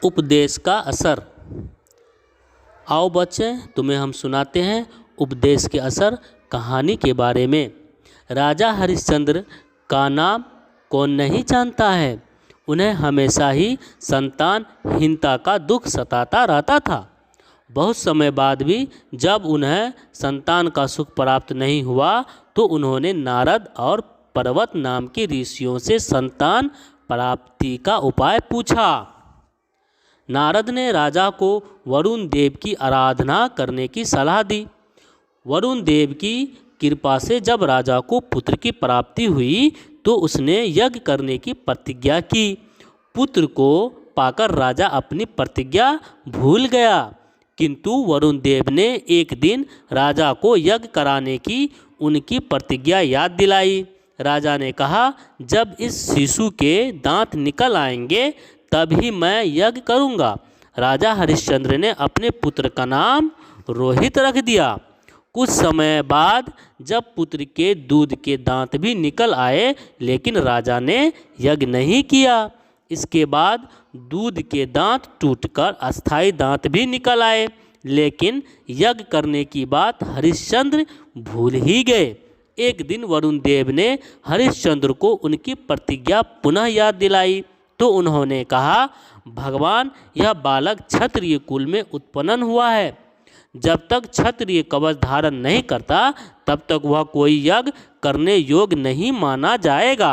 उपदेश का असर। आओ बच्चे, तुम्हें हम सुनाते हैं उपदेश के असर कहानी के बारे में। राजा हरिश्चंद्र का नाम कौन नहीं जानता है। उन्हें हमेशा ही संतानहीनता का दुख सताता रहता था। बहुत समय बाद भी जब उन्हें संतान का सुख प्राप्त नहीं हुआ तो उन्होंने नारद और पर्वत नाम के ऋषियों से संतान प्राप्ति का उपाय पूछा। नारद ने राजा को वरुण देव की आराधना करने की सलाह दी। वरुण देव की कृपा से जब राजा को पुत्र की प्राप्ति हुई तो उसने यज्ञ करने की प्रतिज्ञा की। पुत्र को पाकर राजा अपनी प्रतिज्ञा भूल गया, किंतु वरुण देव ने एक दिन राजा को यज्ञ कराने की उनकी प्रतिज्ञा याद दिलाई। राजा ने कहा, जब इस शिशु के दांत निकल आएंगे तभी मैं यज्ञ करूंगा। राजा हरिश्चंद्र ने अपने पुत्र का नाम रोहित रख दिया। कुछ समय बाद जब पुत्र के दूध के दांत भी निकल आए लेकिन राजा ने यज्ञ नहीं किया। इसके बाद दूध के दांत टूटकर अस्थायी दांत भी निकल आए, लेकिन यज्ञ करने की बात हरिश्चंद्र भूल ही गए। एक दिन वरुण देव ने हरिश्चंद्र को उनकी प्रतिज्ञा पुनः याद दिलाई तो उन्होंने कहा, भगवान, यह बालक क्षत्रिय कुल में उत्पन्न हुआ है। जब तक क्षत्रिय कवच धारण नहीं करता तब तक वह कोई यज्ञ करने योग्य नहीं माना जाएगा।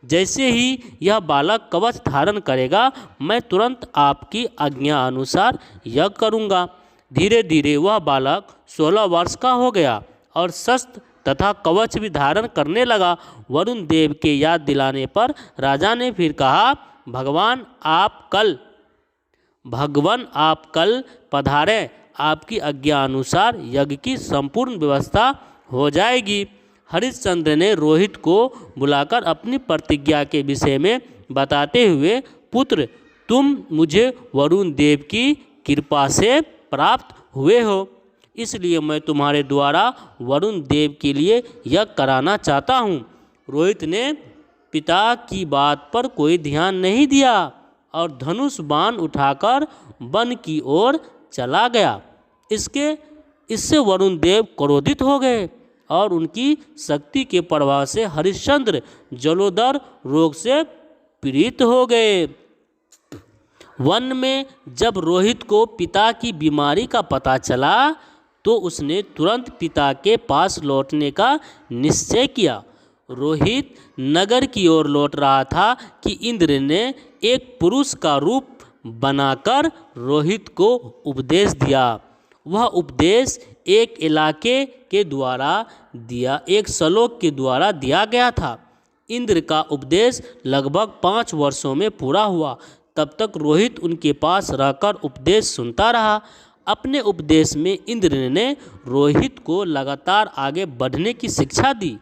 जैसे ही यह बालक कवच धारण करेगा मैं तुरंत आपकी आज्ञा अनुसार यज्ञ करूंगा। धीरे धीरे वह बालक 16 वर्ष का हो गया और शस्त्र तथा कवच भी धारण करने लगा। वरुण देव के याद दिलाने पर राजा ने फिर कहा, भगवान आप कल पधारें, आपकी आज्ञा अनुसार यज्ञ की संपूर्ण व्यवस्था हो जाएगी। हरिश्चंद्र ने रोहित को बुलाकर अपनी प्रतिज्ञा के विषय में बताते हुए, पुत्र, तुम मुझे वरुण देव की कृपा से प्राप्त हुए हो, इसलिए मैं तुम्हारे द्वारा वरुण देव के लिए यज्ञ कराना चाहता हूँ। रोहित ने पिता की बात पर कोई ध्यान नहीं दिया और धनुष बाण उठाकर वन की ओर चला गया। इससे वरुण देव क्रोधित हो गए और उनकी शक्ति के प्रभाव से हरिश्चंद्र जलोदर रोग से पीड़ित हो गए। वन में जब रोहित को पिता की बीमारी का पता चला तो उसने तुरंत पिता के पास लौटने का निश्चय किया। रोहित नगर की ओर लौट रहा था कि इंद्र ने एक पुरुष का रूप बनाकर रोहित को उपदेश दिया। वह उपदेश एक इलाके के द्वारा एक श्लोक के द्वारा दिया गया था। इंद्र का उपदेश लगभग 5 वर्षों में पूरा हुआ। तब तक रोहित उनके पास रहकर उपदेश सुनता रहा। अपने उपदेश में इंद्र ने रोहित को लगातार आगे बढ़ने की शिक्षा दी।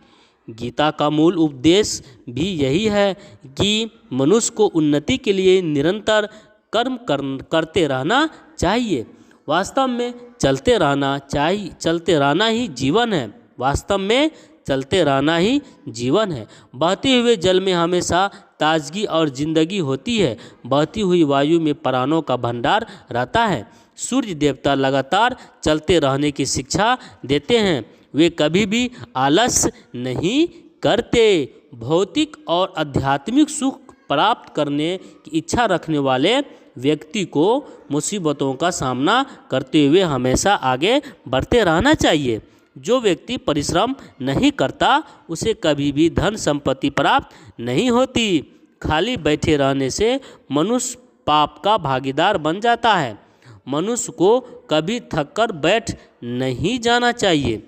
गीता का मूल उपदेश भी यही है कि मनुष्य को उन्नति के लिए निरंतर कर्म करते रहना चाहिए। वास्तव में चलते रहना ही जीवन है। बहते हुए जल में हमेशा ताजगी और जिंदगी होती है। बहती हुई वायु में प्राणों का भंडार रहता है। सूर्य देवता लगातार चलते रहने की शिक्षा देते हैं। वे कभी भी आलस्य नहीं करते। भौतिक और आध्यात्मिक सुख प्राप्त करने की इच्छा रखने वाले व्यक्ति को मुसीबतों का सामना करते हुए हमेशा आगे बढ़ते रहना चाहिए। जो व्यक्ति परिश्रम नहीं करता उसे कभी भी धन संपत्ति प्राप्त नहीं होती। खाली बैठे रहने से मनुष्य पाप का भागीदार बन जाता है। मनुष्य को कभी थककर बैठ नहीं जाना चाहिए।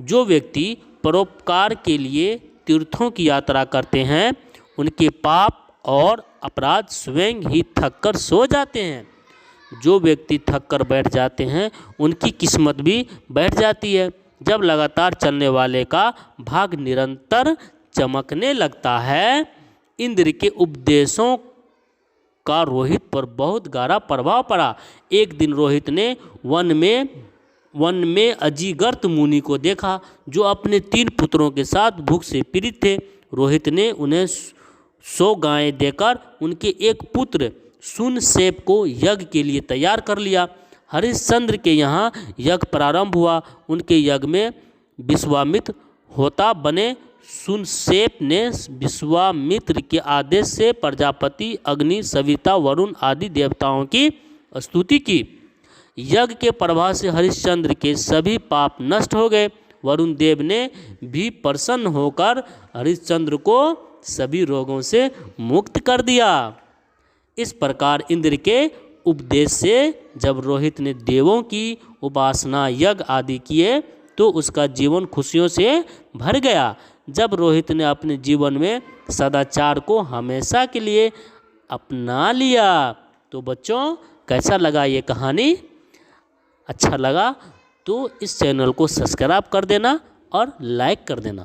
जो व्यक्ति परोपकार के लिए तीर्थों की यात्रा करते हैं उनके पाप और अपराध स्वयं ही थककर सो जाते हैं। जो व्यक्ति थककर बैठ जाते हैं उनकी किस्मत भी बैठ जाती है। जब लगातार चलने वाले का भाग निरंतर चमकने लगता है। इंद्र के उपदेशों का रोहित पर बहुत गहरा प्रभाव पड़ा। एक दिन रोहित ने वन में अजीगर्त मुनि को देखा जो अपने 3 पुत्रों के साथ भूख से पीड़ित थे। रोहित ने उन्हें 100 गायें देकर उनके एक पुत्र सुनसेप को यज्ञ के लिए तैयार कर लिया। हरिश्चंद्र के यहाँ यज्ञ प्रारंभ हुआ। उनके यज्ञ में विश्वामित्र होता बने। सुनसेप ने विश्वामित्र के आदेश से प्रजापति, अग्नि, सविता, वरुण आदि देवताओं की स्तुति की। यज्ञ के प्रभाव से हरिश्चंद्र के सभी पाप नष्ट हो गए। वरुण देव ने भी प्रसन्न होकर हरिश्चंद्र को सभी रोगों से मुक्त कर दिया। इस प्रकार इंद्र के उपदेश से जब रोहित ने देवों की उपासना, यज्ञ आदि किए तो उसका जीवन खुशियों से भर गया। जब रोहित ने अपने जीवन में सदाचार को हमेशा के लिए अपना लिया। तो बच्चों, कैसा लगा ये कहानी? अच्छा लगा तो इस चैनल को सब्सक्राइब कर देना और लाइक कर देना।